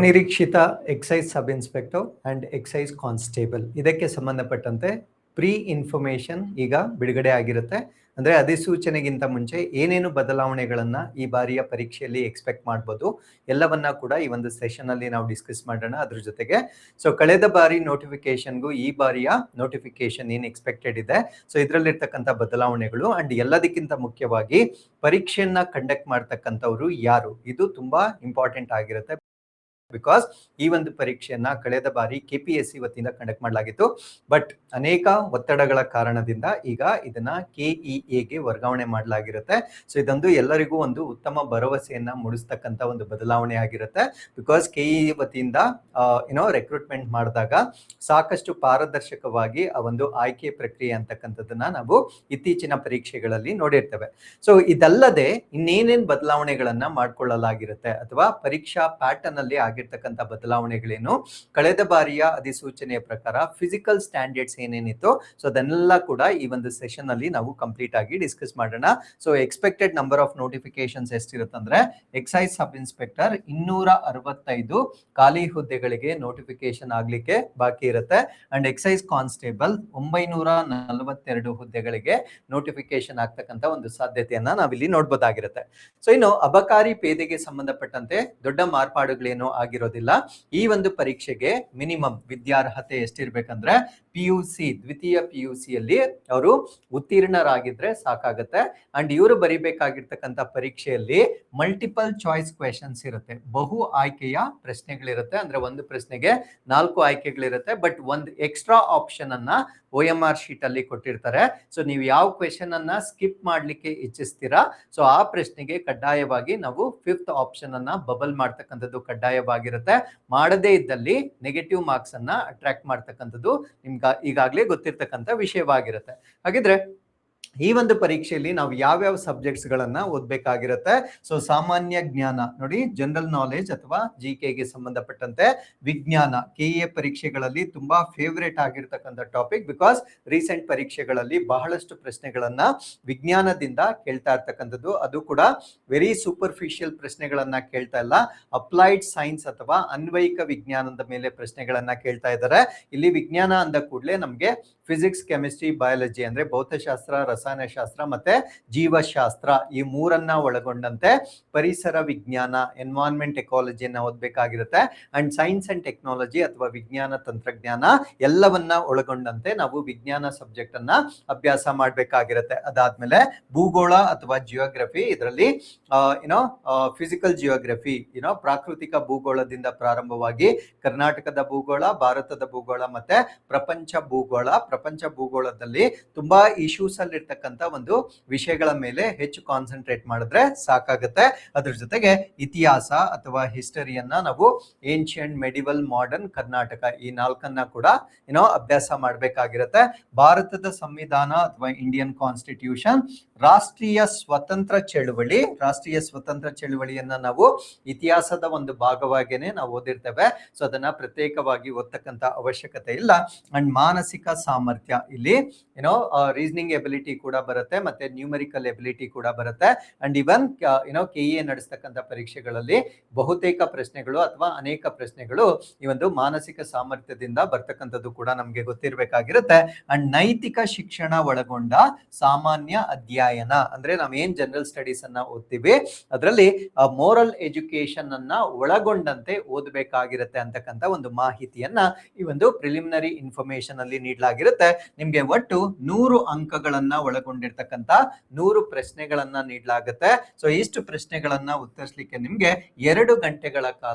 ನಿರೀಕ್ಷಿತ excise sub inspector and excise constable ಇದಕ್ಕೆ ಸಂಬಂಧಪಟ್ಟಂತೆ ಪ್ರೀ ಇನ್ಫಾರ್ಮೇಶನ್ ಈಗ ಬಿಡುಗಡೆ ಆಗಿರುತ್ತೆ. ಅಂದ್ರೆ ಅಧಿಸೂಚನೆಗಿಂತ ಮುಂಚೆ ಏನೇನು ಬದಲಾವಣೆಗಳನ್ನ ಈ ಬಾರಿಯ ಪರೀಕ್ಷೆಯಲ್ಲಿ ಎಕ್ಸ್ಪೆಕ್ಟ್ ಮಾಡ್ಬೋದು ಎಲ್ಲವನ್ನ ಕೂಡ ಈ ಒಂದು ಸೆಷನ್ ಅಲ್ಲಿ ನಾವು ಡಿಸ್ಕಸ್ ಮಾಡೋಣ. ಅದ್ರ ಜೊತೆಗೆ ಕಳೆದ ಬಾರಿ ನೋಟಿಫಿಕೇಶನ್ಗೂ ಈ ಬಾರಿಯ ನೋಟಿಫಿಕೇಶನ್ ಏನ್ ಎಕ್ಸ್ಪೆಕ್ಟೆಡ್ ಇದೆ, ಇದರಲ್ಲಿರ್ತಕ್ಕಂಥ ಬದಲಾವಣೆಗಳು ಅಂಡ್ ಎಲ್ಲದಕ್ಕಿಂತ ಮುಖ್ಯವಾಗಿ ಪರೀಕ್ಷೆಯನ್ನ ಕಂಡಕ್ಟ್ ಮಾಡ್ತಕ್ಕಂಥವ್ರು ಯಾರು, ಇದು ತುಂಬಾ ಇಂಪಾರ್ಟೆಂಟ್ ಆಗಿರುತ್ತೆ. ಬಿಕಾಸ್ ಈ ಒಂದು ಪರೀಕ್ಷೆಯನ್ನ ಕಳೆದ ಬಾರಿ KPSC ವತಿಯಿಂದ ಕಂಡಕ್ಟ್ ಮಾಡಲಾಗಿತ್ತು. ಬಟ್ ಅನೇಕ ಒತ್ತಡಗಳ ಕಾರಣದಿಂದ ಈಗ ಇದನ್ನ KEAಗೆ ವರ್ಗಾವಣೆ ಮಾಡಲಾಗಿರುತ್ತೆ. ಇದೊಂದು ಎಲ್ಲರಿಗೂ ಒಂದು ಉತ್ತಮ ಭರವಸೆಯನ್ನ ಮೂಡಿಸ್ತಕ್ಕಂಥ ಒಂದು ಬದಲಾವಣೆ ಆಗಿರುತ್ತೆ. ಬಿಕಾಸ್ KE ವತಿಯಿಂದ ರೆಕ್ರೂಟ್ಮೆಂಟ್ ಮಾಡಿದಾಗ ಸಾಕಷ್ಟು ಪಾರದರ್ಶಕವಾಗಿ ಆ ಒಂದು ಆಯ್ಕೆ ಪ್ರಕ್ರಿಯೆ ಅಂತಕ್ಕಂಥದ್ದನ್ನ ನಾವು ಇತ್ತೀಚಿನ ಪರೀಕ್ಷೆಗಳಲ್ಲಿ ನೋಡಿರ್ತೇವೆ. ಇದಲ್ಲದೆ ಇನ್ನೇನೇನ್ ಬದಲಾವಣೆಗಳನ್ನ ಮಾಡ್ಕೊಳ್ಳಲಾಗಿರುತ್ತೆ ಅಥವಾ ಪರೀಕ್ಷಾ ಪ್ಯಾಟರ್ನ್ ಅಲ್ಲಿ ಆಗಿರ್ತಕ್ಕಂಥ ಬದಲಾವಣೆಗಳೇನು, ಕಳೆದ ಬಾರಿಯ ಅಧಿಸೂಚನೆಯ ಪ್ರಕಾರ ಫಿಸಿಕಲ್ ಸ್ಟ್ಯಾಂಡರ್ಡ್ಸ್ ಏನೇನಿತ್ತು ಅದನ್ನೆಲ್ಲ ಕೂಡ ಈ ಒಂದು ಸೆಷನ್ ಅಲ್ಲಿ ನಾವು ಕಂಪ್ಲೀಟ್ ಆಗಿ ಡಿಸ್ಕಸ್ ಮಾಡೋಣ. ಎಕ್ಸ್ಪೆಕ್ಟೆಡ್ ನಂಬರ್ ಆಫ್ ನೋಟಿಫಿಕೇಶನ್ಸ್ ಎಷ್ಟಿರುತ್ತಂದ್ರೆ ಎಕ್ಸೈಸ್ ಸಬ್ ಇನ್ಸ್ಪೆಕ್ಟರ್ 265 ಖಾಲಿ ಹುದ್ದೆಗಳಿಗೆ ನೋಟಿಫಿಕೇಶನ್ ಆಗ್ಲಿಕ್ಕೆ ಬಾಕಿ ಇರುತ್ತೆ. ಅಂಡ್ ಎಕ್ಸೈಸ್ ಕಾನ್ಸ್ಟೇಬಲ್ 942 ಹುದ್ದೆಗಳಿಗೆ ನೋಟಿಫಿಕೇಶನ್ ಆಗ್ತಕ್ಕಂಥ ಒಂದು ಸಾಧ್ಯತೆಯನ್ನ ನಾವಿಲ್ಲಿ ನೋಡ್ಬೋದಾಗಿರುತ್ತೆ. ಇನ್ನು ಅಬಕಾರಿ ಪೇದೆಗೆ ಸಂಬಂಧಪಟ್ಟಂತೆ ದೊಡ್ಡ ಮಾರ್ಪಾಡುಗಳೇನು ಆಗಿರೋದಿಲ್ಲ. ಈ ಒಂದು ಪರೀಕ್ಷೆಗೆ ಮಿನಿಮಮ್ ವಿದ್ಯಾರ್ಹತೆ ಎಷ್ಟಿರ್ಬೇಕಂದ್ರೆ PUC ದ್ವಿತೀಯ PUC ಅಲ್ಲಿ ಅವರು ಉತ್ತೀರ್ಣರಾಗಿದ್ರೆ ಸಾಕಾಗತ್ತೆ. ಅಂಡ್ ಇವರು ಬರಿಬೇಕಾಗಿರ್ತಕ್ಕಂಥ ಪರೀಕ್ಷೆಯಲ್ಲಿ ಮಲ್ಟಿಪಲ್ ಚಾಯ್ಸ್ ಕ್ವೆಶನ್ಸ್ ಇರುತ್ತೆ, ಬಹು ಆಯ್ಕೆಯ ಪ್ರಶ್ನೆಗಳಿರುತ್ತೆ. ಅಂದ್ರೆ ಒಂದು ಪ್ರಶ್ನೆಗೆ 4 ಆಯ್ಕೆಗಳಿರುತ್ತೆ. ಬಟ್ ಒಂದು ಎಕ್ಸ್ಟ್ರಾ ಆಪ್ಷನ್ ಅನ್ನ OMR ಶೀಟ್ ಅಲ್ಲಿ ಕೊಟ್ಟಿರ್ತಾರೆ. ನೀವು ಯಾವ ಕ್ವೆಶನ್ ಅನ್ನ ಸ್ಕಿಪ್ ಮಾಡ್ಲಿಕ್ಕೆ ಇಚ್ಛಿಸ್ತೀರಾ ಆ ಪ್ರಶ್ನೆಗೆ ಕಡ್ಡಾಯವಾಗಿ ನಾವು 5th ಆಪ್ಷನ್ ಅನ್ನ ಬಬಲ್ ಮಾಡ್ತಕ್ಕಂಥದ್ದು ಕಡ್ಡಾಯವಾಗಿರುತ್ತೆ. ಮಾಡದೇ ಇದ್ದಲ್ಲಿ ನೆಗೆಟಿವ್ ಮಾರ್ಕ್ಸ್ ಅನ್ನ ಅಟ್ರಾಕ್ಟ್ ಮಾಡ್ತಕ್ಕಂಥದ್ದು ನಿಮ್ಗೆ ಈಗಾಗಲೇ ಗೊತ್ತಿರ್ತಕ್ಕಂಥ ವಿಷಯವಾಗಿರುತ್ತೆ. ಹಾಗಿದ್ರೆ ಈ ಒಂದು ಪರೀಕ್ಷೆಯಲ್ಲಿ ನಾವು ಯಾವ್ಯಾವ ಸಬ್ಜೆಕ್ಟ್ಸ್ ಗಳನ್ನ ಓದ್ಬೇಕಾಗಿರುತ್ತೆ. ಸಾಮಾನ್ಯ ಜ್ಞಾನ ನೋಡಿ, ಜನರಲ್ ನಾಲೆಜ್ ಅಥವಾ GKಗೆ ಸಂಬಂಧಪಟ್ಟಂತೆ ವಿಜ್ಞಾನ KE ಪರೀಕ್ಷೆಗಳಲ್ಲಿ ತುಂಬಾ ಫೇವರೇಟ್ ಆಗಿರ್ತಕ್ಕಂಥ ಟಾಪಿಕ್. ಬಿಕಾಸ್ ರೀಸೆಂಟ್ ಪರೀಕ್ಷೆಗಳಲ್ಲಿ ಬಹಳಷ್ಟು ಪ್ರಶ್ನೆಗಳನ್ನ ವಿಜ್ಞಾನದಿಂದ ಕೇಳ್ತಾ ಇರ್ತಕ್ಕಂಥದ್ದು, ಅದು ಕೂಡ ವೆರಿ ಸೂಪರ್ಫಿಷಿಯಲ್ ಪ್ರಶ್ನೆಗಳನ್ನ ಕೇಳ್ತಾ ಇಲ್ಲ, ಅಪ್ಲೈಡ್ ಸೈನ್ಸ್ ಅಥವಾ ಅನ್ವಯಿಕ ವಿಜ್ಞಾನದ ಮೇಲೆ ಪ್ರಶ್ನೆಗಳನ್ನ ಕೇಳ್ತಾ ಇದ್ದಾರೆ. ಇಲ್ಲಿ ವಿಜ್ಞಾನ ಅಂದ ಕೂಡಲೇ ನಮ್ಗೆ ಫಿಸಿಕ್ಸ್, ಕೆಮಿಸ್ಟ್ರಿ, ಬಯಾಲಜಿ ಅಂದ್ರೆ ಭೌತಶಾಸ್ತ್ರ, ರಸಾಯನಶಾಸ್ತ್ರ ಮತ್ತೆ ಜೀವಶಾಸ್ತ್ರ ಈ ಮೂರನ್ನ ಒಳಗೊಂಡಂತೆ ಪರಿಸರ ವಿಜ್ಞಾನ ಎನ್ವೈರನ್ಮೆಂಟ್ ಎಕಾಲಜಿಯನ್ನ ಓದಬೇಕಾಗಿರುತ್ತೆ. ಅಂಡ್ ಸೈನ್ಸ್ ಅಂಡ್ ಟೆಕ್ನಾಲಜಿ ಅಥವಾ ವಿಜ್ಞಾನ ತಂತ್ರಜ್ಞಾನ ಎಲ್ಲವನ್ನ ಒಳಗೊಂಡಂತೆ ನಾವು ವಿಜ್ಞಾನ ಸಬ್ಜೆಕ್ಟ್ ಅನ್ನ ಅಭ್ಯಾಸ ಮಾಡಬೇಕಾಗಿರುತ್ತೆ. ಅದಾದ್ಮೇಲೆ ಭೂಗೋಳ ಅಥವಾ ಜಿಯೋಗ್ರಫಿ, ಇದರಲ್ಲಿ ಫಿಸಿಕಲ್ ಜಿಯೋಗ್ರಫಿ ಪ್ರಾಕೃತಿಕ ಭೂಗೋಳದಿಂದ ಪ್ರಾರಂಭವಾಗಿ ಕರ್ನಾಟಕದ ಭೂಗೋಳ, ಭಾರತದ ಭೂಗೋಳ ಮತ್ತೆ ಪ್ರಪಂಚ ಭೂಗೋಳ. ಪ್ರಪಂಚ ಭೂಗೋಳದಲ್ಲಿ ತುಂಬಾ ಇಶ್ಯೂಸ್ ಅಲ್ಲಿ ಇರ್ತಕ್ಕಂಥ ಒಂದು ವಿಷಯಗಳ ಮೇಲೆ ಹೆಚ್ಚು ಕಾನ್ಸಂಟ್ರೇಟ್ ಮಾಡಿದ್ರೆ ಸಾಕಾಗುತ್ತೆ. ಅದ್ರ ಜೊತೆಗೆ ಇತಿಹಾಸ ಅಥವಾ ಹಿಸ್ಟರಿಯನ್ನ ನಾವು ಏನ್ಷಿಯಂಟ್, ಮೆಡಿವಲ್, ಮಾಡರ್ನ್, ಕರ್ನಾಟಕ ಈ 4 ಕೂಡ ಅಭ್ಯಾಸ ಮಾಡಬೇಕಾಗಿರುತ್ತೆ. ಭಾರತದ ಸಂವಿಧಾನ ಅಥವಾ ಇಂಡಿಯನ್ ಕಾನ್ಸ್ಟಿಟ್ಯೂಷನ್, ರಾಷ್ಟ್ರೀಯ ಸ್ವತಂತ್ರ ಚಳುವಳಿಯನ್ನ ನಾವು ಇತಿಹಾಸದ ಒಂದು ಭಾಗವಾಗಿಯೇ ನಾವು ಓದಿರ್ತೇವೆ. ಅದನ್ನ ಪ್ರತ್ಯೇಕವಾಗಿ ಓದ್ತಕ್ಕಂಥ ಅವಶ್ಯಕತೆ ಇಲ್ಲ. ಅಂಡ್ ಮಾನಸಿಕ ಸಾಮರ್ಥ್ಯ, ಇಲ್ಲಿ ರೀಸನಿಂಗ್ ಎಬಿಲಿಟಿ ಕೂಡ ಬರುತ್ತೆ ಮತ್ತೆ ನ್ಯೂಮರಿಕಲ್ ಎಬಿಲಿಟಿ ಕೂಡ ಬರುತ್ತೆ. ಅಂಡ್ ಇವನ್ KE ನಡೆಸ್ತಕ್ಕಂಥ ಪರೀಕ್ಷೆಗಳಲ್ಲಿ ಬಹುತೇಕ ಪ್ರಶ್ನೆಗಳು ಅಥವಾ ಅನೇಕ ಪ್ರಶ್ನೆಗಳು ಈ ಒಂದು ಮಾನಸಿಕ ಸಾಮರ್ಥ್ಯದಿಂದ ಬರ್ತಕ್ಕಂಥದ್ದು ಕೂಡ ನಮ್ಗೆ ಗೊತ್ತಿರಬೇಕಾಗಿರುತ್ತೆ. ಅಂಡ್ ನೈತಿಕ ಶಿಕ್ಷಣ ಒಳಗೊಂಡ ಸಾಮಾನ್ಯ ಅಧ್ಯಯನ, ಅಂದ್ರೆ ನಾವೇನ್ ಜನರಲ್ ಸ್ಟಡೀಸ್ ಅನ್ನ ಓದ್ತೀವಿ ಅದರಲ್ಲಿ ಮೋರಲ್ ಎಜುಕೇಶನ್ ಅನ್ನ ಒಳಗೊಂಡಂತೆ ಓದಬೇಕಾಗಿರುತ್ತೆ ಅಂತಕ್ಕಂಥ ಒಂದು ಮಾಹಿತಿಯನ್ನ ಈ ಒಂದು ಪ್ರಿಲಿಮಿನರಿ ಇನ್ಫಾರ್ಮೇಶನ್ ಅಲ್ಲಿ ನೀಡಲಾಗಿರುತ್ತೆ. ನಿಮ್ಗೆ ಒಟ್ಟು 100 ಅಂಕಗಳನ್ನ ಒಳಗೊಂಡಿರ್ತಕ್ಕಂಥ 100 ಪ್ರಶ್ನೆಗಳನ್ನ ನೀಡಲಾಗುತ್ತೆ. ಇಷ್ಟು ಪ್ರಶ್ನೆಗಳನ್ನ ಉತ್ತರಿಸಲಿಕ್ಕೆ ನಿಮ್ಗೆ 2 ಗಂಟೆಗಳ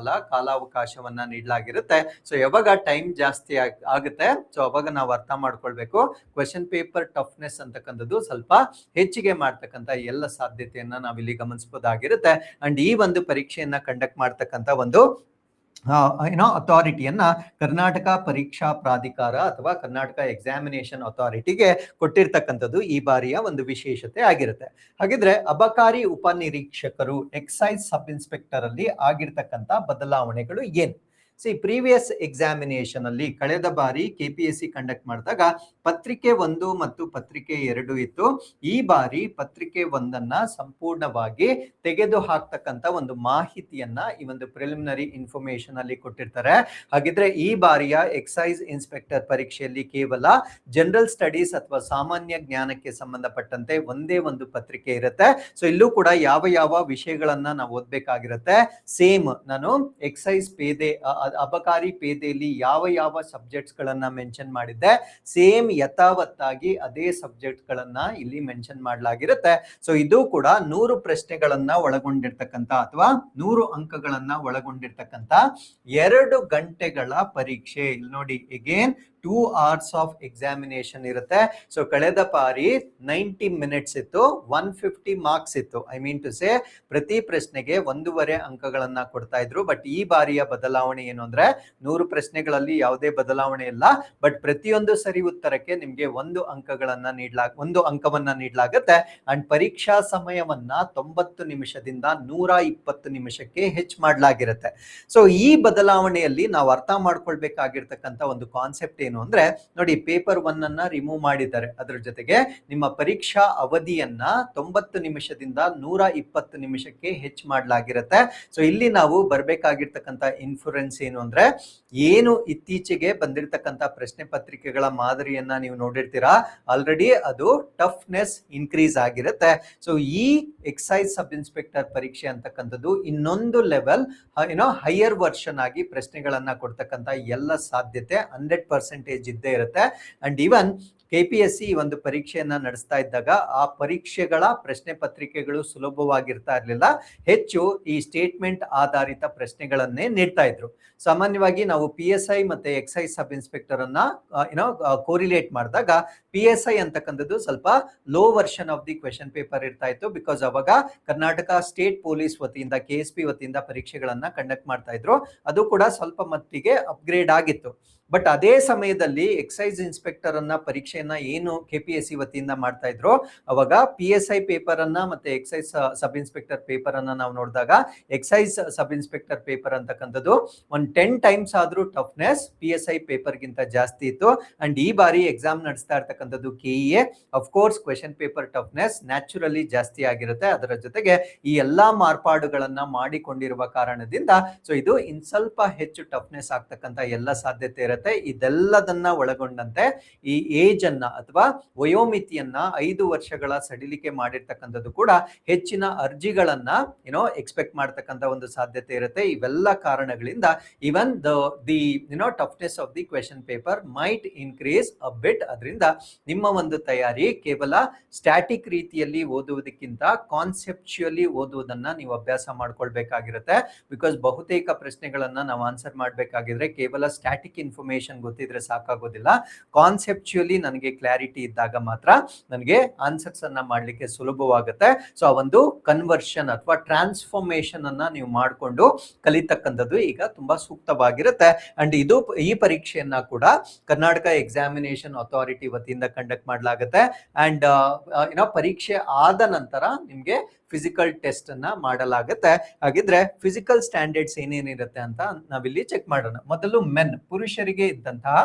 ಕಾಲಾವಕಾಶವನ್ನ ನೀಡಲಾಗಿರುತ್ತೆ. ಯಾವಾಗ ಟೈಮ್ ಜಾಸ್ತಿ ಆಗುತ್ತೆ ಅವಾಗ ನಾವು ಅರ್ಥ ಮಾಡ್ಕೊಳ್ಬೇಕು, ಕ್ವೆಶನ್ ಪೇಪರ್ ಟಫ್ನೆಸ್ ಅಂತಕ್ಕಂಥದ್ದು ಸ್ವಲ್ಪ ಹೆಚ್ಚಿಗೆ ಮಾಡ್ತಕ್ಕಂಥ ಎಲ್ಲ ಸಾಧ್ಯತೆಯನ್ನ ನಾವಿಲ್ಲಿ ಗಮನಿಸಬಹುದಾಗಿರುತ್ತೆ. ಅಂಡ್ ಈ ಒಂದು ಪರೀಕ್ಷೆಯನ್ನ ಕಂಡಕ್ಟ್ ಮಾಡ್ತಕ್ಕಂಥ ಒಂದು ಅಥಾರಿಟಿಯನ್ನ ಕರ್ನಾಟಕ ಪರೀಕ್ಷಾ ಪ್ರಾಧಿಕಾರ ಅಥವಾ ಕರ್ನಾಟಕ ಎಕ್ಸಾಮಿನೇಷನ್ ಅಥಾರಿಟಿಗೆ ಕೊಟ್ಟಿರ್ತಕ್ಕಂಥದ್ದು ಈ ಬಾರಿಯ ಒಂದು ವಿಶೇಷತೆ ಆಗಿರುತ್ತೆ. ಹಾಗಿದ್ರೆ ಅಬಕಾರಿ ಉಪನಿರೀಕ್ಷಕರು ಎಕ್ಸೈಸ್ ಸಬ್ ಇನ್ಸ್ಪೆಕ್ಟರ್ ಅಲ್ಲಿ ಆಗಿರ್ತಕ್ಕಂಥ ಬದಲಾವಣೆಗಳು ಏನು, ಪ್ರೀವಿಯಸ್ ಎಕ್ಸಾಮಿನೇಷನ್ ಅಲ್ಲಿ ಕಳೆದ ಬಾರಿ KPSC ಕಂಡಕ್ಟ್ ಮಾಡಿದಾಗ ಪತ್ರಿಕೆ 1 ಮತ್ತು ಪತ್ರಿಕೆ 2 ಇತ್ತು. ಈ ಬಾರಿ ಪತ್ರಿಕೆ 1ಅನ್ನ ಸಂಪೂರ್ಣವಾಗಿ ತೆಗೆದು ಹಾಕ್ತಕ್ಕಂತ ಒಂದು ಮಾಹಿತಿಯನ್ನ ಈ ಒಂದು ಪ್ರಿಲಿಮಿನರಿ ಇನ್ಫಾರ್ಮೇಶನ್ ಅಲ್ಲಿ ಕೊಟ್ಟಿರ್ತಾರೆ. ಹಾಗಿದ್ರೆ ಈ ಬಾರಿಯ ಎಕ್ಸೈಸ್ ಇನ್ಸ್ಪೆಕ್ಟರ್ ಪರೀಕ್ಷೆಯಲ್ಲಿ ಕೇವಲ ಜನರಲ್ ಸ್ಟಡೀಸ್ ಅಥವಾ ಸಾಮಾನ್ಯ ಜ್ಞಾನಕ್ಕೆ ಸಂಬಂಧಪಟ್ಟಂತೆ ಒಂದೇ ಒಂದು ಪತ್ರಿಕೆ ಇರುತ್ತೆ. ಸೊ ಇಲ್ಲೂ ಕೂಡ ಯಾವ ವಿಷಯಗಳನ್ನ ನಾವು ಓದ್ಬೇಕಾಗಿರುತ್ತೆ. ಸೇಮ್ ನಾನು ಎಕ್ಸೈಸ್ ಪೇದೆ ಅಬಕಾರಿ ಪೇದೆಯಲ್ಲಿ ಯಾವ ಸಬ್ಜೆಕ್ಟ್ಸ್ ಗಳನ್ನ ಮೆನ್ಷನ್ ಮಾಡಿದ್ದೆ, ಸೇಮ್ ಯಥಾವತ್ತಾಗಿ ಅದೇ ಸಬ್ಜೆಕ್ಟ್ ಗಳನ್ನ ಇಲ್ಲಿ ಮೆನ್ಷನ್ ಮಾಡಲಾಗಿರುತ್ತೆ. ಸೊ ಇದು ಕೂಡ 100 ಪ್ರಶ್ನೆಗಳನ್ನ ಒಳಗೊಂಡಿರ್ತಕ್ಕಂಥ ಅಥವಾ 100 ಅಂಕಗಳನ್ನ ಒಳಗೊಂಡಿರ್ತಕ್ಕಂಥ 2 ಗಂಟೆಗಳ ಪರೀಕ್ಷೆ. ಇಲ್ಲಿ ನೋಡಿ, ಅಗೇನ್ 2 hours ಆಫ್ ಎಕ್ಸಾಮಿನೇಷನ್ ಇರುತ್ತೆ. ಸೊ ಕಳೆದ ಬಾರಿ 90 minutes ಇತ್ತು, 150 ಮಾರ್ಕ್ಸ್ ಇತ್ತು. ಐ ಮೀನ್ ಟು ಸೇ ಪ್ರತಿ ಪ್ರಶ್ನೆಗೆ 1.5 ಅಂಕಗಳನ್ನ ಕೊಡ್ತಾ ಇದ್ರು. ಬಟ್ ಈ ಬಾರಿಯ ಬದಲಾವಣೆ ಏನು ಅಂದ್ರೆ 100 ಪ್ರಶ್ನೆಗಳಲ್ಲಿ ಯಾವುದೇ ಬದಲಾವಣೆ ಇಲ್ಲ. ಬಟ್ ಪ್ರತಿಯೊಂದು ಸರಿ ಉತ್ತರಕ್ಕೆ ನಿಮ್ಗೆ 1 ಅಂಕವನ್ನ ನೀಡಲಾಗುತ್ತೆ. ಅಂಡ್ ಪರೀಕ್ಷಾ ಸಮಯವನ್ನ 90 ನಿಮಿಷದಿಂದ 120 ನಿಮಿಷಕ್ಕೆ ಹೆಚ್ಚು ಮಾಡಲಾಗಿರುತ್ತೆ. ಸೊ ಈ ಬದಲಾವಣೆಯಲ್ಲಿ ನಾವು ಅರ್ಥ ಮಾಡ್ಕೊಳ್ಬೇಕಾಗಿರ್ತಕ್ಕಂಥ ಒಂದು ಕಾನ್ಸೆಪ್ಟ್ ಏನು ಅಂದ್ರೆ, ನೋಡಿ, ಪೇಪರ್ 1 ಅನ್ನ ರಿಮೂವ್ ಮಾಡಿದ್ದಾರೆ. ಅದರ ಜೊತೆಗೆ ನಿಮ್ಮ ಪರೀಕ್ಷಾ ಅವಧಿಯನ್ನ 90 ನಿಮಿಷದಿಂದ 120 ನಿಮಿಷಕ್ಕೆ ಹೆಚ್ಚು ಮಾಡಲಾಗಿರುತ್ತೆ. ಸೊ ಇಲ್ಲಿ ನಾವು ಬರ್ಬೇಕಾಗಿರ್ತಕ್ಕಂಥ ಇನ್ಫ್ಲುಯೆನ್ಸ್ ಏನು ಅಂದ್ರೆ, ಏನು ಇತ್ತೀಚೆಗೆ ಬಂದಿರತಕ್ಕಂಥ ಪ್ರಶ್ನೆ ಪತ್ರಿಕೆಗಳ ಮಾದರಿಯನ್ನ ನೀವು ನೋಡಿರ್ತೀರಾ, ಆಲ್ರೆಡಿ ಅದು ಟಫ್ನೆಸ್ ಇನ್ಕ್ರೀಸ್ ಆಗಿರುತ್ತೆ. ಸೊ ಈ ಎಕ್ಸೈಸ್ ಸಬ್ ಇನ್ಸ್ಪೆಕ್ಟರ್ ಪರೀಕ್ಷೆ ಅಂತಕ್ಕಂಥದ್ದು ಇನ್ನೊಂದು ಲೆವೆಲ್ ಹೈಯರ್ ವರ್ಷನ್ ಆಗಿ ಪ್ರಶ್ನೆಗಳನ್ನ ಕೊಡ್ತಕ್ಕಂಥ ಎಲ್ಲ ಸಾಧ್ಯತೆ 100% ಇದ್ದೇ ಇರುತ್ತೆ. ಅಂಡ್ ಈವನ್ KPSC ಈ ಒಂದು ಪರೀಕ್ಷೆಯನ್ನ ನಡೆಸ್ತಾ ಇದ್ದಾಗ ಆ ಪರೀಕ್ಷೆಗಳ ಪ್ರಶ್ನೆ ಪತ್ರಿಕೆಗಳು ಸುಲಭವಾಗಿರ್ತಾ ಇರಲಿಲ್ಲ. ಹೆಚ್ಚು ಈ ಸ್ಟೇಟ್ಮೆಂಟ್ ಆಧಾರಿತ ಪ್ರಶ್ನೆಗಳನ್ನೇ ನೀಡ್ತಾ ಇದ್ರು. ಸಾಮಾನ್ಯವಾಗಿ ನಾವು PSI ಮತ್ತೆ ಎಕ್ಸೈಸ್ ಸಬ್ ಇನ್ಸ್ಪೆಕ್ಟರ್ ಅನ್ನ ಕೋರಿಲೇಟ್ ಮಾಡಿದಾಗ PSI ಅಂತಕ್ಕಂಥದ್ದು ಸ್ವಲ್ಪ low version of the question paper ಇರ್ತಾ ಇತ್ತು. ಬಿಕಾಸ್ ಅವಾಗ ಕರ್ನಾಟಕ ಸ್ಟೇಟ್ ಪೊಲೀಸ್ ವತಿಯಿಂದ KSP ವತಿಯಿಂದ ಪರೀಕ್ಷೆಗಳನ್ನ ಕಂಡಕ್ಟ್ ಮಾಡ್ತಾ ಇದ್ರು. ಅದು ಕೂಡ ಸ್ವಲ್ಪ ಮಟ್ಟಿಗೆ ಅಪ್ಗ್ರೇಡ್ ಆಗಿತ್ತು. ಬಟ್ ಅದೇ ಸಮಯದಲ್ಲಿ ಎಕ್ಸೈಸ್ ಇನ್ಸ್ಪೆಕ್ಟರ್ ಅನ್ನ ಪರೀಕ್ಷೆಯನ್ನ ಏನು KPSC ವತಿಯಿಂದ ಮಾಡ್ತಾ ಇದ್ರು, ಅವಾಗ PSI ಪೇಪರ್ ಅನ್ನ ಮತ್ತೆ ಎಕ್ಸೈಸ್ ಸಬ್ ಇನ್ಸ್ಪೆಕ್ಟರ್ ಪೇಪರ್ ಅನ್ನ ನಾವು ನೋಡಿದಾಗ ಎಕ್ಸೈಸ್ ಸಬ್ ಇನ್ಸ್ಪೆಕ್ಟರ್ ಪೇಪರ್ ಅಂತಕ್ಕಂಥದ್ದು ಒಂದು 10 times ಆದ್ರೂ ಟಫ್ನೆಸ್ PSI ಪೇಪರ್ ಗಿಂತ ಜಾಸ್ತಿ ಇತ್ತು. ಅಂಡ್ ಈ ಬಾರಿ ಎಕ್ಸಾಮ್ ನಡೆಸ್ತಾ ಇರ್ತಕ್ಕಂಥದ್ದು KEA. Of course question paper toughness naturally ಜಾಸ್ತಿ ಆಗಿರುತ್ತೆ. ಅದರ ಜೊತೆಗೆ ಈ ಎಲ್ಲಾ ಮಾರ್ಪಾಡುಗಳನ್ನ ಮಾಡಿಕೊಂಡಿರುವ ಕಾರಣದಿಂದ ಸೊ ಇದು ಇನ್ ಸ್ವಲ್ಪ ಹೆಚ್ಚು ಟಫ್ನೆಸ್ ಆಗ್ತಕ್ಕಂಥ ಎಲ್ಲ ಸಾಧ್ಯತೆ ಇರುತ್ತೆ. ಇದೆಲ್ಲದನ್ನ ಒಳಗೊಂಡಂತೆ ಈ ಏಜ್ ಅನ್ನ ಅಥವಾ ವಯೋಮಿತಿಯನ್ನ 5 ವರ್ಷಗಳ ಸಡಿಲಿಕೆ ಮಾಡಿರ್ತಕ್ಕಂಥದ್ದು ಕೂಡ ಹೆಚ್ಚಿನ ಅರ್ಜಿಗಳನ್ನ ಎಕ್ಸ್ಪೆಕ್ಟ್ ಮಾಡತಕ್ಕಂಥ ಒಂದು ಸಾಧ್ಯತೆ ಇರುತ್ತೆ. ಇವೆಲ್ಲ ಕಾರಣಗಳಿಂದ even the toughness of the question paper might increase a bit. ಅದರಿಂದ ನಿಮ್ಮ ಒಂದು ತಯಾರಿ ಕೇವಲ ಸ್ಟ್ಯಾಟಿಕ್ ರೀತಿಯಲ್ಲಿ ಓದುವುದಕ್ಕಿಂತ ಕಾನ್ಸೆಪ್ಚುಯಲಿ ಓದುವುದನ್ನ ನೀವು ಅಭ್ಯಾಸ ಮಾಡ್ಕೊಳ್ಬೇಕಾಗಿರುತ್ತೆ. ಬಿಕಾಸ್ ಬಹುತೇಕ ಪ್ರಶ್ನೆಗಳನ್ನ ನಾವು ಆನ್ಸರ್ ಮಾಡಬೇಕಾಗಿದ್ರೆ ಕೇವಲ ಸ್ಟ್ಯಾಟಿಕ್ ಇನ್ಫಾರ್ಮೇಶನ್ ಗೊತ್ತಿದ್ರೆ ಸಾಕಾಗೋದಿಲ್ಲ. ಕಾನ್ಸೆಪ್ಚುಯಲಿ ನನಗೆ ಕ್ಲಾರಿಟಿ ಇದ್ದಾಗ ಮಾತ್ರ ನನಗೆ ಆನ್ಸರ್ಸ್ ಅನ್ನ ಮಾಡ್ಲಿಕ್ಕೆ ಸುಲಭವಾಗುತ್ತೆ. ಸೊ ಆ ಒಂದು ಕನ್ವರ್ಷನ್ ಅಥವಾ ಟ್ರಾನ್ಸ್ಫಾರ್ಮೇಶನ್ ಅನ್ನ ನೀವು ಮಾಡಿಕೊಂಡು ಕಲಿತಕ್ಕಂಥದ್ದು ಈಗ ತುಂಬಾ ಸೂಕ್ತವಾಗಿರುತ್ತೆ. ಅಂಡ್ ಈ ಪರೀಕ್ಷೆಯನ್ನ ಕೂಡ ಕರ್ನಾಟಕ ಎಕ್ಸಾಮಿನೇಷನ್ ಅಥಾರಿಟಿ ವತಿಯಿಂದ ಕಂಡಕ್ಟ್ ಮಾಡಲಾಗುತ್ತೆ. ಅಂಡ್ ಪರೀಕ್ಷೆ ಆದ ನಂತರ ನಿಮ್ಗೆ ಫಿಸಿಕಲ್ ಟೆಸ್ಟ್ ಅನ್ನ ಮಾಡಲಾಗುತ್ತೆ. ಹಾಗಿದ್ರೆ ಫಿಸಿಕಲ್ ಸ್ಟ್ಯಾಂಡರ್ಡ್ಸ್ ಏನೇನಿರುತ್ತೆ ಅಂತ ನಾವಿಲ್ಲಿ ಚೆಕ್ ಮಾಡೋಣ. ಮೊದಲು ಪುರುಷರಿಗೆ ಇದ್ದಂತಹ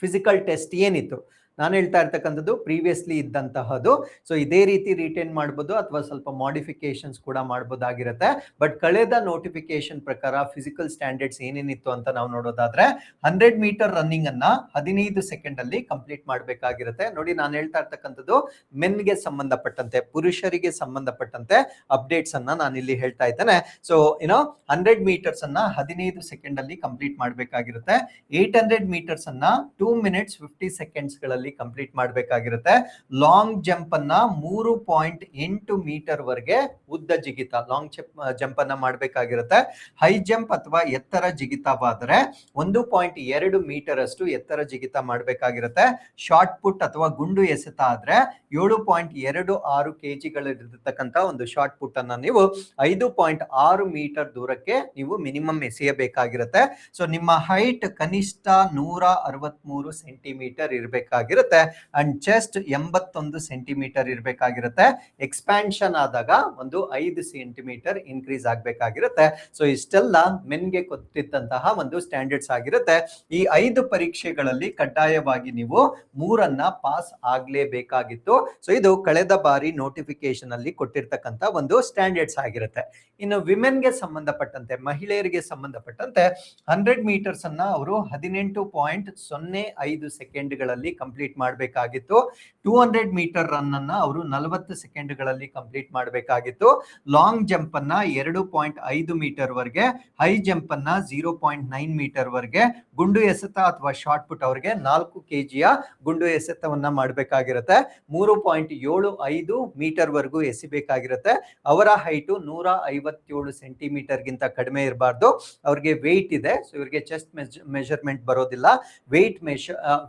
ಫಿಸಿಕಲ್ ಟೆಸ್ಟ್ ಏನಿತ್ತು, ನಾನು ಹೇಳ್ತಾ ಇರ್ತಕ್ಕಂಥದ್ದು ಪ್ರೀವಿಯಸ್ಲಿ ಇದ್ದಂತಹದ್ದು. ಸೊ ಇದೇ ರೀತಿ ರಿಟೈನ್ ಮಾಡ್ಬೋದು ಅಥವಾ ಸ್ವಲ್ಪ ಮಾಡಿಫಿಕೇಶನ್ಸ್ ಕೂಡ ಮಾಡ್ಬೋದಾಗಿರುತ್ತೆ. ಬಟ್ ಕಳೆದ ನೋಟಿಫಿಕೇಶನ್ ಪ್ರಕಾರ ಫಿಸಿಕಲ್ ಸ್ಟ್ಯಾಂಡರ್ಡ್ಸ್ ಏನೇನಿತ್ತು ಅಂತ ನಾವು ನೋಡೋದಾದ್ರೆ 100 ಮೀಟರ್ ರನ್ನಿಂಗ್ ಅನ್ನ 15 ಸೆಕೆಂಡ್ ಅಲ್ಲಿ ಕಂಪ್ಲೀಟ್ ಮಾಡಬೇಕಾಗಿರುತ್ತೆ. ನೋಡಿ, ನಾನು ಹೇಳ್ತಾ ಇರ್ತಕ್ಕಂಥದ್ದು ಮೆನ್ಗೆ ಸಂಬಂಧಪಟ್ಟಂತೆ, ಪುರುಷರಿಗೆ ಸಂಬಂಧಪಟ್ಟಂತೆ ಅಪ್ಡೇಟ್ಸ್ ಅನ್ನ ನಾನು ಇಲ್ಲಿ ಹೇಳ್ತಾ ಇದ್ದೇನೆ. ಸೊ 100 ಮೀಟರ್ಸ್ ಅನ್ನ 15 ಸೆಕೆಂಡ್ ಅಲ್ಲಿ ಕಂಪ್ಲೀಟ್ ಮಾಡಬೇಕಾಗಿರುತ್ತೆ. 800 ಮೀಟರ್ಸ್ ಅನ್ನ 2 minutes 50 seconds ಗಳಲ್ಲಿ ಕಂಪ್ಲೀಟ್ ಮಾಡಬೇಕಾಗಿರುತ್ತೆ. ಲಾಂಗ್ ಜಂಪ್ ಅನ್ನ 3.8 ಮೀಟರ್ ವರೆಗೆ ಉದ್ದ ಜಿಗಿತ ಲಾಂಗ್ ಜಂಪ್ ಅನ್ನ ಮಾಡಬೇಕಾಗಿರುತ್ತೆ. ಹೈ ಜಂಪ್ ಅಥವಾ ಎತ್ತರ ಜಿಗಿತವಾದರೆ 1.2 ಮೀಟರ್ ಅಷ್ಟು ಎತ್ತರ ಜಿಗಿತ ಮಾಡಬೇಕಾಗಿರುತ್ತೆ. ಶಾರ್ಟ್ ಪುಟ್ ಅಥವಾ ಗುಂಡು ಎಸೆತ ಆದ್ರೆ 7.26 kg ಒಂದು ಶಾರ್ಟ್ ಪುಟ್ ಅನ್ನ ನೀವು 5.6 ಮೀಟರ್ ದೂರಕ್ಕೆ ನೀವು ಮಿನಿಮಮ್ ಎಸೆಯಬೇಕಾಗಿರುತ್ತೆ. ಸೊ ನಿಮ್ಮ ಹೈಟ್ ಕನಿಷ್ಠ 163 ಸೆಂಟಿಮೀಟರ್ ಇರಬೇಕಾಗಿರುತ್ತೆ. ಇರಬೇಕಾಗಿರುತ್ತೆ. ಅಂಡ್ ಚೆಸ್ಟ್ 81 ಸೆಂಟಿಮೀಟರ್ ಇರಬೇಕಾಗಿರುತ್ತೆ. ಎಕ್ಸ್ಪ್ಯಾನ್ಷನ್ ಆದಾಗ ಒಂದು 5 ಸೆಂಟಿಮೀಟರ್ ಇನ್ಕ್ರೀಸ್ ಆಗಬೇಕಾಗಿರುತ್ತೆ. ಸೊ ಇಷ್ಟೆಲ್ಲ ಮೆನ್ಗೆ ಕೊಟ್ಟಿದ್ದಂತಹ ಒಂದು ಸ್ಟ್ಯಾಂಡರ್ಡ್ಸ್ ಆಗಿರುತ್ತೆ. ಈ 5 ಪರೀಕ್ಷೆಗಳಲ್ಲಿ ಕಡ್ಡಾಯವಾಗಿ ನೀವು 3 ಪಾಸ್ ಆಗ್ಲೇಬೇಕಾಗಿತ್ತು. ಸೊ ಇದು ಕಳೆದ ಬಾರಿ ನೋಟಿಫಿಕೇಶನ್ ಅಲ್ಲಿ ಕೊಟ್ಟಿರ್ತಕ್ಕಂಥ ಒಂದು ಸ್ಟ್ಯಾಂಡರ್ಡ್ಸ್ ಆಗಿರುತ್ತೆ. ಇನ್ನು ವಿಮೆನ್ಗೆ ಸಂಬಂಧಪಟ್ಟಂತೆ, ಮಹಿಳೆಯರಿಗೆ ಸಂಬಂಧಪಟ್ಟಂತೆ 100 ಮೀಟರ್ಸ್ ಅನ್ನ ಅವರು 18.05 ಸೆಕೆಂಡ್ಗಳಲ್ಲಿ ಕಂಪ್ಲೀಟ್ ಮಾಡಬೇಕಾಗಿತ್ತು. 200 ಮೀಟರ್ ರನ್ ಅನ್ನ ಅವರು 40 ಸೆಕೆಂಡ್ಗಳಲ್ಲಿ ಕಂಪ್ಲೀಟ್ ಮಾಡಬೇಕಾಗಿತ್ತು. ಲಾಂಗ್ ಜಂಪ್ ಅನ್ನ 2.5 ಮೀಟರ್ ವರೆಗೆ, ಹೈ ಜಂಪ್ ಅನ್ನ 0.9 ಮೀಟರ್ ವರೆಗೆ, ಗುಂಡು ಎಸೆತ ಅಥವಾ ಶಾರ್ಟ್ ಪುಟ್ ಅವರಿಗೆ 4 ಕೆಜಿಯ ಗುಂಡು ಎಸೆತವನ್ನ ಮಾಡಬೇಕಾಗಿರುತ್ತೆ. 3.75 ಮೀಟರ್ ವರೆಗೂ ಎಸಿಬೇಕಾಗಿರುತ್ತೆ. ಅವರ ಹೈಟು 157 ಸೆಂಟಿಮೀಟರ್ ಗಿಂತ ಕಡಿಮೆ ಇರಬಾರ್ದು. ಅವ್ರಿಗೆ ವೇಟ್ ಇದೆ, ಸೊ ಇವರಿಗೆ ಚೆಸ್ಟ್ ಮೆಜರ್ಮೆಂಟ್ ಬರೋದಿಲ್ಲ.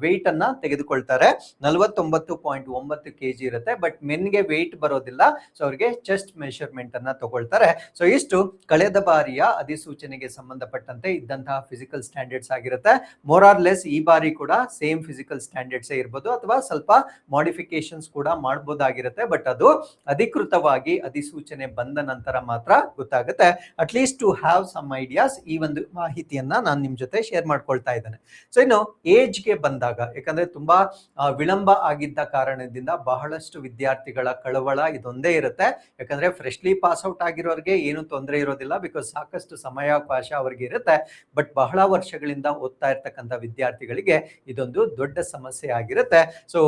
ವೇಟ್ ಅನ್ನ ತೆಗೆದುಕೊಳ್ತಾರೆ. 49.9 ಕೆಜಿ ಇರುತ್ತೆ. ಬಟ್ ಮೆನ್ಗೆ ವೇಟ್ ಬರೋದಿಲ್ಲ, ಸೊ ಅವ್ರಿಗೆ ಚೆಸ್ಟ್ ಮೆಷರ್ಮೆಂಟ್ ಅನ್ನ ತಗೊಳ್ತಾರೆ. ಸೊ ಇಷ್ಟು ಕಳೆದ ಬಾರಿಯ ಅಧಿಸೂಚನೆಗೆ ಸಂಬಂಧಪಟ್ಟಂತೆ ಇದ್ದಂತಹ ಫಿಸಿಕಲ್ ಸ್ಟ್ಯಾಂಡರ್ಡ್ಸ್ ಆಗಿರುತ್ತೆ. ಮೋರ್ ಆರ್ ಲೆಸ್ ಈ ಬಾರಿ ಕೂಡ ಸೇಮ್ ಫಿಸಿಕಲ್ ಸ್ಟ್ಯಾಂಡರ್ಡ್ಸ್ ಇರ್ಬೋದು, ಅಥವಾ ಸ್ವಲ್ಪ ಮಾಡಿಫಿಕೇಶನ್ಸ್ ಕೂಡ ಮಾಡಬಹುದಾಗಿರುತ್ತೆ. ಬಟ್ ಅದು ಅಧಿಕೃತವಾಗಿ ಅಧಿಸೂಚನೆ ಬಂದ ನಂತರ ಮಾತ್ರ ಗೊತ್ತಾಗುತ್ತೆ. At least to have some ideas, ಈ ಒಂದು ಮಾಹಿತಿಯನ್ನ ನಾನು ನಿಮ್ ಜೊತೆ ಶೇರ್ ಮಾಡ್ಕೊಳ್ತಾ ಇದ್ದೇನೆ. ಸೊ ಇನ್ನು ಏಜ್ಗೆ ಬಂದಾಗ, ಯಾಕಂದ್ರೆ ತುಂಬಾ ವಿಳಂಬ ಆಗಿದ್ದ ಕಾರಣದಿಂದ ಬಹಳಷ್ಟು ವಿದ್ಯಾರ್ಥಿಗಳ ಕಳವಳ ಇದೊಂದೇ ಇರುತ್ತೆ. ಯಾಕಂದ್ರೆ ಫ್ರೆಶ್ಲಿ ಪಾಸ್ ಔಟ್ ಆಗಿರೋರಿಗೆ ಏನು ತೊಂದರೆ ಇರೋದಿಲ್ಲ, ಬಿಕಾಸ್ ಸಾಕಷ್ಟು ಸಮಯಾವಕಾಶ ಅವ್ರಿಗೆ ಇರುತ್ತೆ. ಬಟ್ ಬಹಳ ವರ್ಷಗಳಿಂದ ಓದ್ತಾ ಇರ್ತಕ್ಕಂಥ ವಿದ್ಯಾರ್ಥಿಗಳಿಗೆ ಇದೊಂದು ದೊಡ್ಡ ಸಮಸ್ಯೆ ಆಗಿರುತ್ತೆ. ಸೊ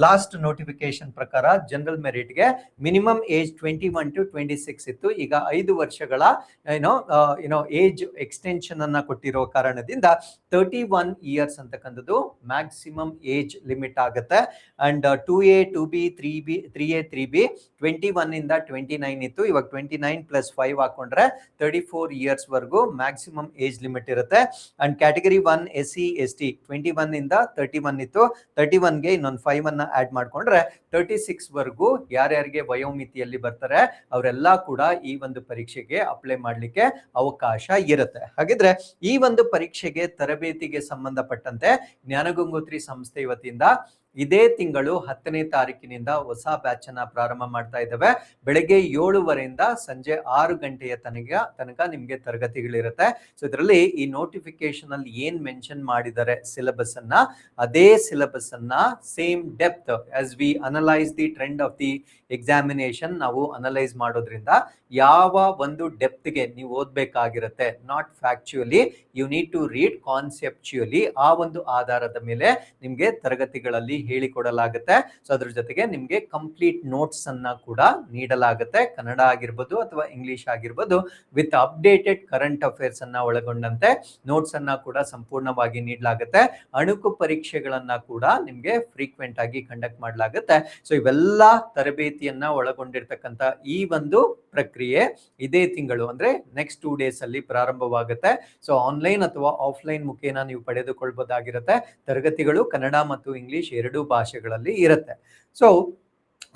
ಲಾಸ್ಟ್ ನೋಟಿಫಿಕೇಶನ್ ಪ್ರಕಾರ ಜನರಲ್ ಮೆರಿಟ್ಗೆ ಮಿನಿಮಮ್ ಏಜ್ 21 to 26 ಇತ್ತು. ಈಗ 5 ವರ್ಷಗಳ ಏಜ್ ಎಕ್ಸ್ಟೆನ್ಷನ್ ಅನ್ನ ಕೊಟ್ಟಿರೋ ಕಾರಣದಿಂದ 31 ಇಯರ್ಸ್ ಅಂತಕ್ಕಂಥದ್ದು ಮ್ಯಾಕ್ಸಿಮಮ್ ಏಜ್ ಲಿಮಿಟ್ ಆಗುತ್ತೆ. And 2A 2B 3A 3B 21 ಇಂದ 29 ಇತ್ತು. ಇವಾಗ 29 ಪ್ಲಸ್ 5 ಹಾಕೊಂಡ್ರೆ 34 ಇಯರ್ಸ್ ವರೆಗೂ ಮ್ಯಾಕ್ಸಿಮಮ್ ಏಜ್ ಲಿಮಿಟ್ ಇರುತ್ತೆ. ಅಂಡ್ ಕ್ಯಾಟಗರಿ 1 SC ST 21 ಇಂದ 31 ಇತ್ತು. 31ಗೆ ಇನ್ನೊಂದು 5 ಅನ್ನ ಆಡ್ ಮಾಡ್ಕೊಂಡ್ರೆ 36 ವರೆಗೂ ಯಾರ್ಯಾರಿಗೆ ವಯೋಮಿತಿಯಲ್ಲಿ ಬರ್ತಾರೆ ಅವರೆಲ್ಲ ಕೂಡ ಈ ಒಂದು ಪರೀಕ್ಷೆಗೆ ಅಪ್ಲೈ ಮಾಡ್ಲಿಕ್ಕೆ ಅವಕಾಶ ಇರುತ್ತೆ. ಹಾಗಿದ್ರೆ ಈ ಒಂದು ಪರೀಕ್ಷೆಗೆ ತರಬೇತಿಗೆ ಸಂಬಂಧಪಟ್ಟಂತೆ ಜ್ಞಾನಗಂಗೋತ್ರಿ ಸಂಸ್ಥೆ ವತಿಯಿಂದ ಇದೇ ತಿಂಗಳು 10ನೇ ತಾರೀಕಿನಿಂದ ಹೊಸ ಬ್ಯಾಚ್ ಅನ್ನ ಪ್ರಾರಂಭ ಮಾಡ್ತಾ ಇದ್ದೇವೆ. ಬೆಳಗ್ಗೆ 7:00 ಸಂಜೆ 6 ಗಂಟೆಯ ತನಕ ನಿಮ್ಗೆ ತರಗತಿಗಳಿರುತ್ತೆ. ಸೊ ಇದರಲ್ಲಿ ಈ ನೋಟಿಫಿಕೇಶನ್ ಅಲ್ಲಿ ಏನ್ ಮೆನ್ಷನ್ ಮಾಡಿದ್ದಾರೆ ಸಿಲೆಬಸ್ ಅನ್ನ, ಅದೇ ಸಿಲೆಬಸ್ ಅನ್ನ same depth as we analyse the trend of the examination ನಾವು ಅನಲೈಸ್ ಮಾಡೋದ್ರಿಂದ ಯಾವ ಒಂದು ಡೆಪ್ತ್ಗೆ ನೀವು ಓದ್ಬೇಕಾಗಿರುತ್ತೆ, not factually, you need to read conceptually. ಆ ಒಂದು ಆಧಾರದ ಮೇಲೆ ನಿಮ್ಗೆ ತರಗತಿಗಳಲ್ಲಿ ಹೇಳಿಕೊಡಲಾಗುತ್ತೆ. ಸೊ ಅದ್ರ ಜೊತೆಗೆ ನಿಮ್ಗೆ ಕಂಪ್ಲೀಟ್ ನೋಟ್ಸ್ ಅನ್ನ ಕೂಡ ನೀಡಲಾಗುತ್ತೆ. ಕನ್ನಡ ಆಗಿರ್ಬೋದು ಅಥವಾ ಇಂಗ್ಲಿಷ್ ಆಗಿರ್ಬೋದು, ವಿತ್ ಅಪ್ಡೇಟೆಡ್ ಕರೆಂಟ್ ಅಫೇರ್ಸ್ ಅನ್ನ ಒಳಗೊಂಡಂತೆ ನೋಟ್ಸ್ ಅನ್ನ ಕೂಡ ಸಂಪೂರ್ಣವಾಗಿ ನೀಡಲಾಗುತ್ತೆ. ಅಣುಕು ಪರೀಕ್ಷೆಗಳನ್ನ ಕೂಡ ನಿಮ್ಗೆ ಫ್ರೀಕ್ವೆಂಟ್ ಆಗಿ ಕಂಡಕ್ಟ್ ಮಾಡಲಾಗುತ್ತೆ. ಸೊ ಇವೆಲ್ಲ ತರಬೇತಿಯನ್ನ ಒಳಗೊಂಡಿರ್ತಕ್ಕಂಥ ಈ ಒಂದು ಪ್ರಕ್ರಿಯೆ ಇದೇ ತಿಂಗಳು ಅಂದ್ರೆ ನೆಕ್ಸ್ಟ್ 2 ಡೇಸ್ ಅಲ್ಲಿ ಪ್ರಾರಂಭವಾಗುತ್ತೆ. ಸೊ ಆನ್ಲೈನ್ ಅಥವಾ ಆಫ್ಲೈನ್ ಮುಖೇನ ನೀವು ಪಡೆದುಕೊಳ್ಬಹುದಾಗಿರುತ್ತೆ. ತರಗತಿಗಳು ಕನ್ನಡ ಮತ್ತು ಇಂಗ್ಲಿಷ್ 2 ಭಾಷೆಗಳಲ್ಲಿ ಇರುತ್ತೆ. ಸೊ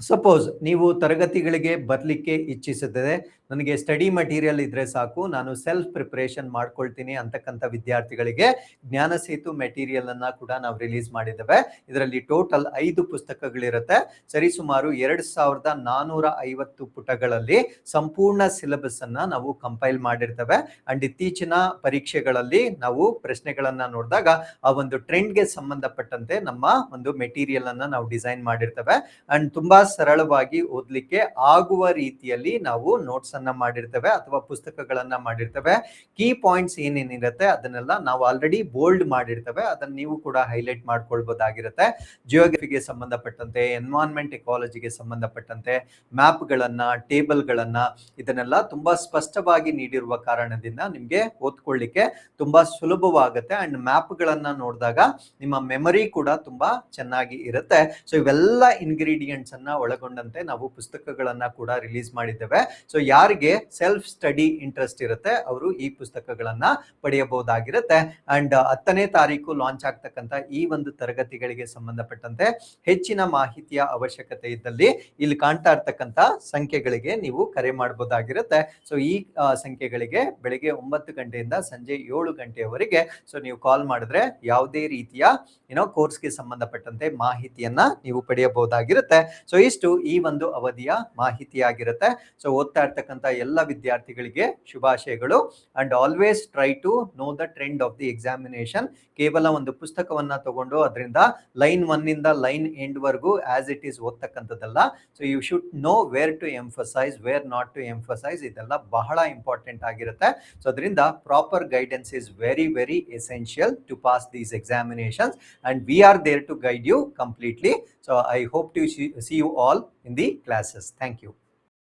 ಸಪೋಸ್ ನೀವು ತರಗತಿಗಳಿಗೆ ಬರಲಿಕ್ಕೆ ಇಚ್ಛಿಸುತ್ತದೆ, ನನಗೆ ಸ್ಟಡಿ ಮಟೀರಿಯಲ್ ಇದ್ರೆ ಸಾಕು, ನಾನು ಸೆಲ್ಫ್ ಪ್ರಿಪರೇಷನ್ ಮಾಡ್ಕೊಳ್ತೀನಿ ಅಂತಕ್ಕಂಥ ವಿದ್ಯಾರ್ಥಿಗಳಿಗೆ ಜ್ಞಾನ ಸೇತು ಮೆಟೀರಿಯಲ್ ಅನ್ನ ಕೂಡ ನಾವು ರಿಲೀಸ್ ಮಾಡಿದ್ದೇವೆ. ಇದರಲ್ಲಿ ಟೋಟಲ್ 5 ಪುಸ್ತಕಗಳಿರುತ್ತೆ. ಸರಿಸುಮಾರು 2450 ಪುಟಗಳಲ್ಲಿ ಸಂಪೂರ್ಣ ಸಿಲೆಬಸ್ ಅನ್ನ ನಾವು ಕಂಪೈಲ್ ಮಾಡಿರ್ತೇವೆ. ಅಂಡ್ ಇತ್ತೀಚಿನ ಪರೀಕ್ಷೆಗಳಲ್ಲಿ ನಾವು ಪ್ರಶ್ನೆಗಳನ್ನ ನೋಡಿದಾಗ ಆ ಒಂದು ಟ್ರೆಂಡ್ಗೆ ಸಂಬಂಧಪಟ್ಟಂತೆ ನಮ್ಮ ಒಂದು ಮೆಟೀರಿಯಲ್ ಅನ್ನ ನಾವು ಡಿಸೈನ್ ಮಾಡಿರ್ತೇವೆ. ಅಂಡ್ ತುಂಬಾ ಸರಳವಾಗಿ ಓದ್ಲಿಕ್ಕೆ ಆಗುವ ರೀತಿಯಲ್ಲಿ ನಾವು ನೋಟ್ಸ್ ಅನ್ನ ಮಾಡಿರ್ತೇವೆ ಅಥವಾ ಪುಸ್ತಕಗಳನ್ನ ಮಾಡಿರ್ತೇವೆ. ಕೀ ಪಾಯಿಂಟ್ಸ್ ಏನೇನಿರುತ್ತೆ ಅದನ್ನೆಲ್ಲ ನಾವು ಆಲ್ರೆಡಿ ಬೋಲ್ಡ್ ಮಾಡಿರ್ತೇವೆ, ಅದನ್ನ ನೀವು ಕೂಡ ಹೈಲೈಟ್ ಮಾಡ್ಕೊಳ್ಬಹುದಾಗಿರುತ್ತೆ. ಜಿಯೋಗ್ರಫಿಗೆ ಸಂಬಂಧಪಟ್ಟಂತೆ, ಎನ್ವೈರನ್ಮೆಂಟ್ ಎಕಾಲಜಿಗೆ ಸಂಬಂಧಪಟ್ಟಂತೆ ಮ್ಯಾಪ್ ಗಳನ್ನ, ಟೇಬಲ್ ಗಳನ್ನ, ಇದನ್ನೆಲ್ಲ ತುಂಬಾ ಸ್ಪಷ್ಟವಾಗಿ ನೀಡಿರುವ ಕಾರಣದಿಂದ ನಿಮ್ಗೆ ಓದ್ಕೊಳ್ಳಿಕ್ಕೆ ತುಂಬಾ ಸುಲಭವಾಗುತ್ತೆ. ಅಂಡ್ ಮ್ಯಾಪ್ ಗಳನ್ನ ನೋಡಿದಾಗ ನಿಮ್ಮ ಮೆಮರಿ ಕೂಡ ತುಂಬಾ ಚೆನ್ನಾಗಿ ಇರುತ್ತೆ. ಸೊ ಇವೆಲ್ಲ ಇಂಗ್ರೀಡಿಯೆಂಟ್ಸ್ ಅನ್ನ ಒಳಗೊಂಡಂತೆ ನಾವು ಪುಸ್ತಕಗಳನ್ನ ಕೂಡ ರಿಲೀಸ್ ಮಾಡಿದ್ದೇವೆ. ಸೊ ಯಾರು ಯಾರಿಗೆ ಸೆಲ್ಫ್ ಸ್ಟಡಿ ಇಂಟ್ರೆಸ್ಟ್ ಇರುತ್ತೆ ಅವರು ಈ ಪುಸ್ತಕಗಳನ್ನ ಪಡೆಯಬಹುದಾಗಿರುತ್ತೆ. ಅಂಡ್ 10ನೇ ತಾರೀಕು ಲಾಂಚ್ ಆಗ್ತಕ್ಕಂಥ ಈ ಒಂದು ತರಗತಿಗಳಿಗೆ ಸಂಬಂಧಪಟ್ಟಂತೆ ಹೆಚ್ಚಿನ ಮಾಹಿತಿಯ ಅವಶ್ಯಕತೆ ಇದ್ದಲ್ಲಿ ಇಲ್ಲಿ ಕಾಣ್ತಾ ಇರ್ತಕ್ಕಂಥ ಸಂಖ್ಯೆಗಳಿಗೆ ನೀವು ಕರೆ ಮಾಡಬಹುದಾಗಿರುತ್ತೆ. ಸೊ ಈ ಸಂಖ್ಯೆಗಳಿಗೆ ಬೆಳಿಗ್ಗೆ 9 ಗಂಟೆಯಿಂದ ಸಂಜೆ 7 ಗಂಟೆಯವರೆಗೆ ಸೊ ನೀವು ಕಾಲ್ ಮಾಡಿದ್ರೆ ಯಾವುದೇ ರೀತಿಯ ಕೋರ್ಸ್ಗೆ ಸಂಬಂಧಪಟ್ಟಂತೆ ಮಾಹಿತಿಯನ್ನ ನೀವು ಪಡೆಯಬಹುದಾಗಿರುತ್ತೆ. ಸೊ ಇಷ್ಟು ಈ ಒಂದು ಅವಧಿಯ ಮಾಹಿತಿಯಾಗಿರುತ್ತೆ. ಸೊ ಓದ್ತಾ ಇರ್ತಕ್ಕಂಥ ಎಲ್ಲ ವಿದ್ಯಾರ್ಥಿಗಳಿಗೆ ಶುಭಾಶಯಗಳು. And always try to know the trend of the examination. ಕೇವಲ ಒಂದು ಪುಸ್ತಕವನ್ನ ತಗೊಂಡು ಅದರಿಂದ ಲೈನ್ 1 ಇಂದ ಲೈನ್ ಎಂಡ್ ವರೆಗೂ ಆಸ್ ಇಟ್ ಈಸ್ ಓದ್ತಕ್ಕಂಥದ್ದಲ್ಲ. So you should know where to emphasise, where not to emphasise. ಇದೆಲ್ಲ ಬಹಳ ಇಂಪಾರ್ಟೆಂಟ್ ಆಗಿರುತ್ತೆ. ಸೊ ಅದರಿಂದ proper guidance is very very essential to pass these examinations and we are there to guide you completely. So I hope to see you all in the classes. Thank you.